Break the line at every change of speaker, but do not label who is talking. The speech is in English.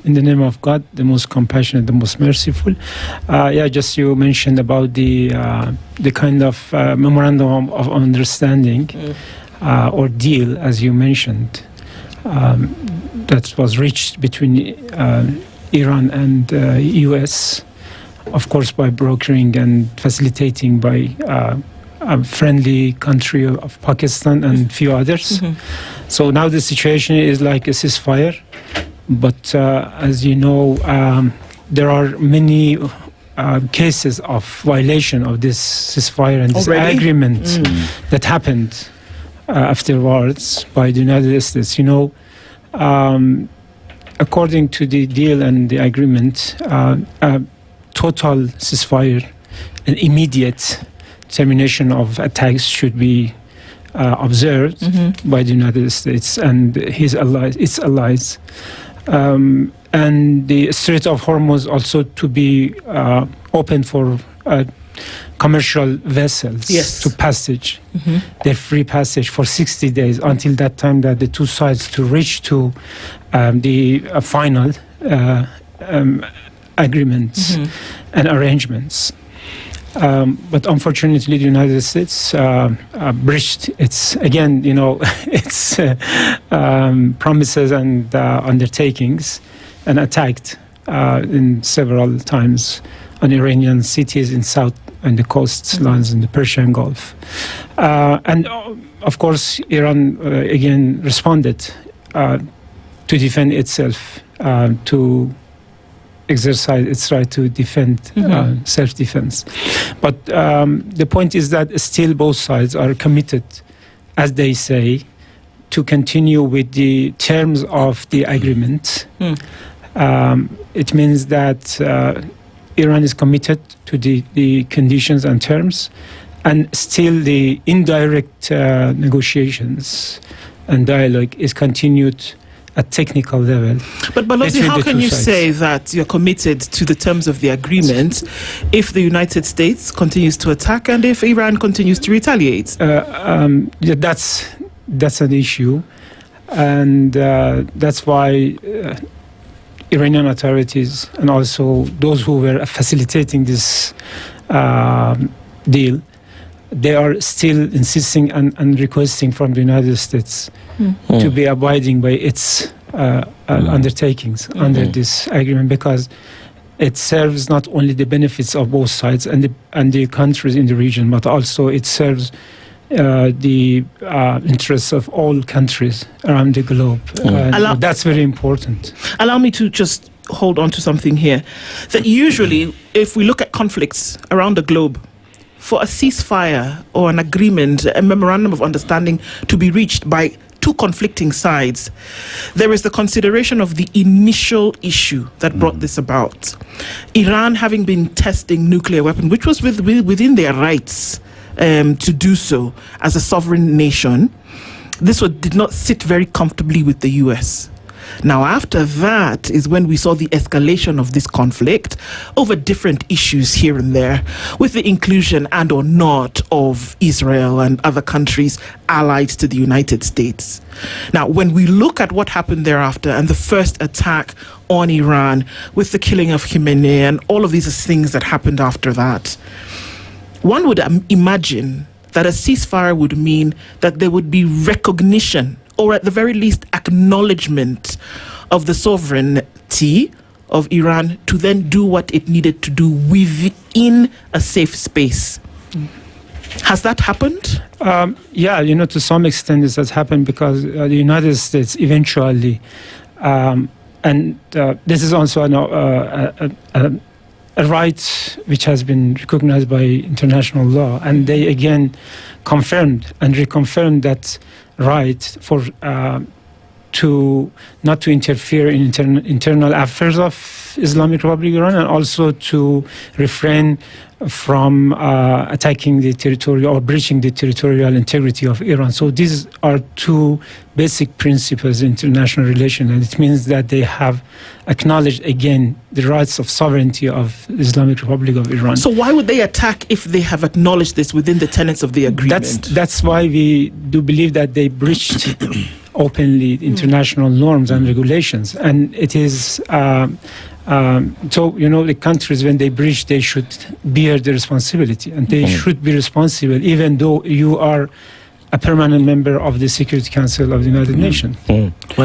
in the name of God, the most compassionate, the most merciful. Just you mentioned about the kind of memorandum of understanding or deal, as you mentioned, that was reached between Iran and U.S., of course, by brokering and facilitating by a friendly country of Pakistan and few others. So now the situation is like a ceasefire, but as you know, there are many cases of violation of this ceasefire and this agreement that happened afterwards by the United States. You know, according to the deal and the agreement, total ceasefire and immediate termination of attacks should be observed by the United States and its allies. And the Strait of Hormuz also to be open for commercial vessels to passage, their free passage for 60 days until that time that the two sides to reach to the final agreements and arrangements. But unfortunately, the United States breached its promises and undertakings and attacked in several times on Iranian cities in south and the coastlines in the Persian Gulf. And of course, Iran again responded to defend itself, to exercise its right to defend, self-defense. But the point is that still both sides are committed, as they say, to continue with the terms of the agreement. It means that Iran is committed to the conditions and terms, and still the indirect negotiations and dialogue is continued at technical level.
But Balozi, how can you say that you're committed to the terms of the agreement if the United States continues to attack and if Iran continues to retaliate?
That's an issue, and that's why Iranian authorities and also those who were facilitating this deal, they are still insisting and requesting from the United States to be abiding by its undertakings under this agreement, because it serves not only the benefits of both sides and the countries in the region, but also it serves the interests of all countries around the globe. That's very important.
Allow me to just hold on to something here. That usually, if we look at conflicts around the globe, for a ceasefire or an agreement, a memorandum of understanding to be reached by two conflicting sides, there is the consideration of the initial issue that brought this about. Iran having been testing nuclear weapons, which was within their rights to do so as a sovereign nation, did not sit very comfortably with the US. Now, after that is when we saw the escalation of this conflict over different issues here and there, with the inclusion and or not of Israel and other countries allied to the United States. Now, when we look at what happened thereafter and the first attack on Iran with the killing of Khamenei and all of these things that happened after that, one would imagine that a ceasefire would mean that there would be recognition, or at the very least acknowledgement, of the sovereignty of Iran to then do what it needed to do within a safe space. Has that happened? To some extent this has happened, because the United States eventually, and this is also a right which has been recognized by international law, and they again confirmed and reconfirmed that right for to not to interfere in internal affairs of Islamic Republic of Iran, and also to refrain from attacking the territorial or breaching the territorial integrity of Iran. So these are two basic principles in international relations, and it means that they have acknowledged again the rights of sovereignty of the Islamic Republic of Iran. So why would they attack if they have acknowledged this within the tenets of the agreement?
That's why we do believe that they breached openly international norms and regulations. And it is, so, you know, the countries, when they breach, they should bear the responsibility, and they should be responsible, even though you are a permanent member of the Security Council of the United Nations.